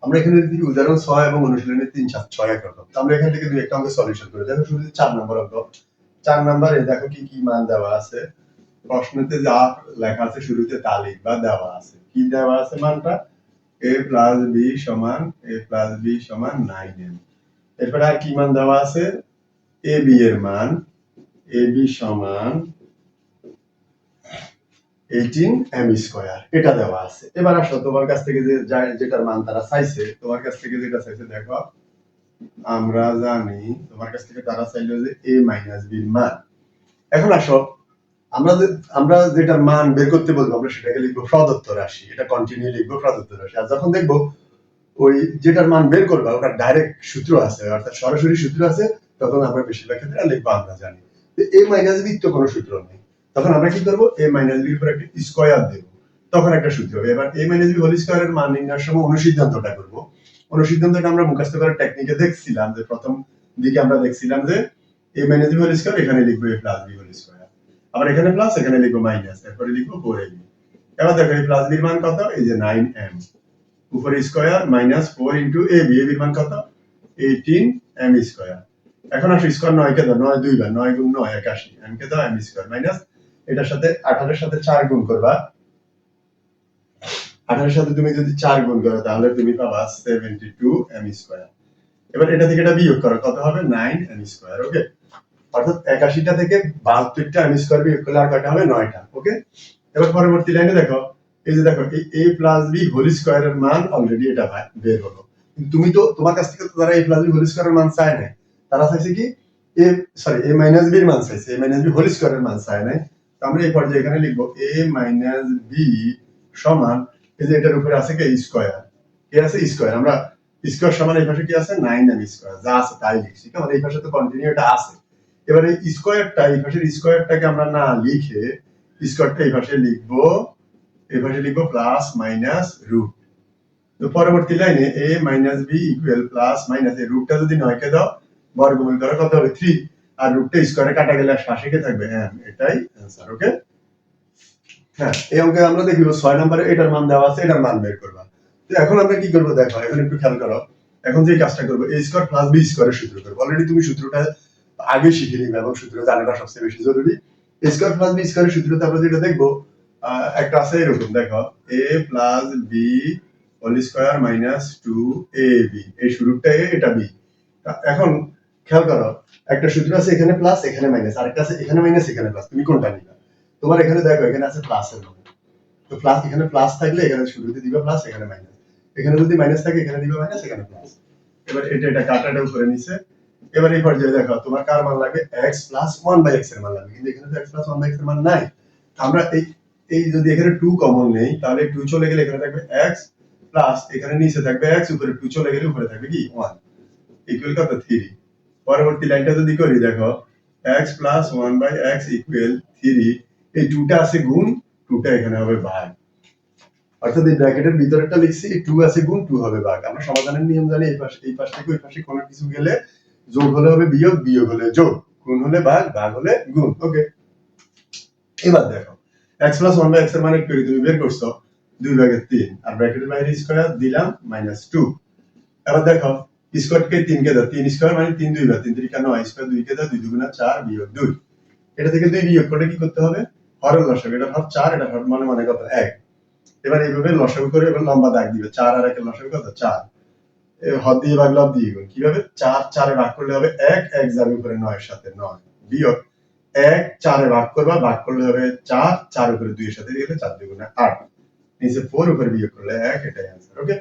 আমরা এখানে যদি উদাহরণ 6 এবং অনুশীলনী 3 4 6 একরকম। আমরা এখান থেকে দুই একটা অঙ্ক সলিউশন করে দেখো শুরুতে 4 নম্বর অঙ্ক। 4 নম্বরে দেখো কি কি মান দেওয়া আছে। প্রশ্নতে যা লেখা আছে শুরুতে তা লিখবা দেওয়া আছে। কি দেওয়া আছে মানটা a + b = 9m। এরপর আর কি মান দেওয়া আছে ab এর মান ab সমান 18m², এটা দেওয়া আছে। এবার আসো তোমার কাছ থেকে যেটার মান তারা চাইছে, তোমার কাছ থেকে যেটা চাইছে দেখো, আমরা জানি তোমার কাছ থেকে তারা চাইলো যে a - b এর মান। এখন আসো আমরা যেটার মান বের করতে বলবো আমরা সেটাকে লিখবো প্রদত্ত রাশি, এটা কন্টিনিউ লিখবো প্রদত্ত রাশি। আর যখন দেখবো ওই যেটার মান বের করবা ওটার ডাইরেক্ট সূত্র আছে, অর্থাৎ সরাসরি সূত্র আছে, তখন আমরা বেশিরভাগ ক্ষেত্রে লিখবো আমরা জানি a - b তো কোনো সূত্র নেই। তখন আমরা কি করবো a - b এর উপর একটা স্কয়ার দেব, তখন একটা সূত্র হবে। এবার a - b হোল স্কয়ারের মান নির্ণয়ের সময় অনুসিদ্ধান্তটা করব। অনুসিদ্ধান্তটা আমরা মুখস্থ করার টেকনিকে দেখছিলাম যে প্রথম দিকে আমরা দেখছিলাম যে a - b হোল স্কয়ার এখানে লিখবো a + b হোল স্কয়ার, আবার এখানে প্লাস এখানে লিখবো মাইনাস, এরপরে লিখবো 4ab। এবার দেখো a + b এর মান কত, এই যে 9m, উপরে স্কয়ার মাইনাস 4 * ab, ab এর মান কত 18m²। এখন আসো স্কয়ার 9 কে দাও, 9 দুইবার, 9 × 9 81, m কে দাও m² মাইনাস এটার সাথে 18 এর সাথে 4 গুণ করবা। 18 এর সাথে তুমি যদি 4 গুণ করো তাহলে তুমি পাবা 72m²। এবার এটা থেকে এটা বিয়োগ করো, কত হবে 9m²। ওকে, অর্থাৎ 81টা থেকে 72টা m² বিয়োগ করলে আর কয়টা হবে 9টা। ওকে, এবার পরবর্তী লাইনে দেখো, এই যে দেখো এই a + b হোল স্কয়ারের মান অলরেডি এটা বের হলো। কিন্তু তুমি তো তোমার কাছ থেকে তো তারা a + b হোল স্কয়ারের মান চায় না, তারা চাইছে কি a - b এর মান চাইছে, a - b হোল স্কয়ারের মান চায় না। তো আমরা এই পর্যায়ে এখানে লিখবো a - b সমান, এই যে এটার উপরে আছে কি স্কয়ার, কি আছে স্কয়ার, আমরা স্কয়ার সমান এই পাশে কি আছে 9m², যা আছে তাই লিখছি, কারণ এই পাশে তো কন্টিনিউ এটা আছে। এবারে স্কয়ারটা এই পাশের স্কয়ারটাকে আমরা না লিখে স্কয়ারটা এই পাশে লিখবো প্লাস মাইনাস রুট। তো পরবর্তী লাইনে a - b equal plus minus, এই রুটটা যদি 9 কে দাও বর্গমূল করো কত হবে 3, আর রুটটা স্কয়ারে কাটা গেলে পাশে কি থাকবে m, এটাই आंसर। ওকে, হ্যাঁ এই অঙ্কে আমরা দেখব 6 নম্বরে এটার মান দেওয়া আছে, এটার মান বের করবা। তো এখন আমরা কি করব দেখো, এখন একটু খেয়াল করো, এখন যে কাজটা করব a² + b² এর সূত্র করব। অলরেডি তুমি সূত্রটা আগে শিখে নিবে এবং সূত্র জানাটা সবচেয়ে বেশি জরুরি। a² + b² এর সূত্রটা আমরা যেটা দেখব একটা আছে এরকম, দেখো a + b whole square minus 2ab, এই শুরুটা a এটা b। এখন খেয়াল করো, একটা সূত্র আছে এখানে প্লাস এখানে মাইনাস, আরেকটা আছে এখানে মাইনাস এখানে প্লাস, তুমি কোনটা নিবা? তোমার এখানে দেখো এখানে আছে প্লাসের মান, তো প্লাস এখানে প্লাস থাকলে এখানে শুরুতে দিবা প্লাস, এখানে মাইনাস, এখানে যদি মাইনাস থাকে এখানে দিবা মাইনাস, এখানে প্লাস। এবার এটা কাটাটা উপরে নিচে। এবার এই পর্যায়ে দেখো তোমার কার মান লাগবে x + 1/x এর মান লাগবে, কিন্তু এখানে তো x + 1/x এর মান নাই। আমরা এই যদি এখানে 2 কমন নেই তাহলে 2 চলে গেলে এখানে থাকবে x প্লাস এখানে নিচে থাকবে x, উপরে 2 চলে গেলে উপরে থাকবে কি 1 ইকুয়াল কত 3। পরবর্তী লাইনটা যদি করি দেখো x + 1/x ইকুয়াল 3, এই 2টা আছে গুণ, 2টা এখানে হবে ভাগ, অর্থাৎ এই ব্র্যাকেটের ভিতরেরটা লিখছি 2 আছে গুণ 2 হবে ভাগ। আমরা সমাধানের নিয়ম জানি, এই পাশ থেকে ওই পাশে কোনো কিছু গেলে যোগ হলে হবে বিয়োগ, বিয়োগ হলে যোগ, গুণ হলে ভাগ, ভাগ হলে গুণ। ওকে, এবার দেখো x + 1/x এর মান একটু তুমি বের করছো 2/3, আর ব্র্যাকেটের বাইরে স্কয়ার দিলাম -2। এবার দেখো স্কয়ারকে 3 কে দাও, 3 স্কয়ার মানে 3 2 বার, 3 3 9, স্কয়ার 2 কে দাও 2 2 4 বিয়োগ 2। এটা থেকে 2 বিয়োগ করলে কি করতে হবে, হরের লসাগু, এটা হর 4, এটা হর মানে কত 1। এবার এইভাবে লসাগু করে এবার লম্বা দাগ দিবে, 4 আর 1 এর লসাগু কত 4, হর দিয়ে ভাগ লব দিয়ে গুণ, কিভাবে 4 4 এ ভাগ করলে হবে 1, 1 যাবে উপরে 9 এর সাথে 9 বিয়োগ 1 4 এ ভাগ করবা, ভাগ করলে হবে 4, 4 উপরে 2 এর সাথে গেলে 4 2 8, নিচে 4 উপরে বিয়োগ করলে 1, এটাই आंसर। ওকে।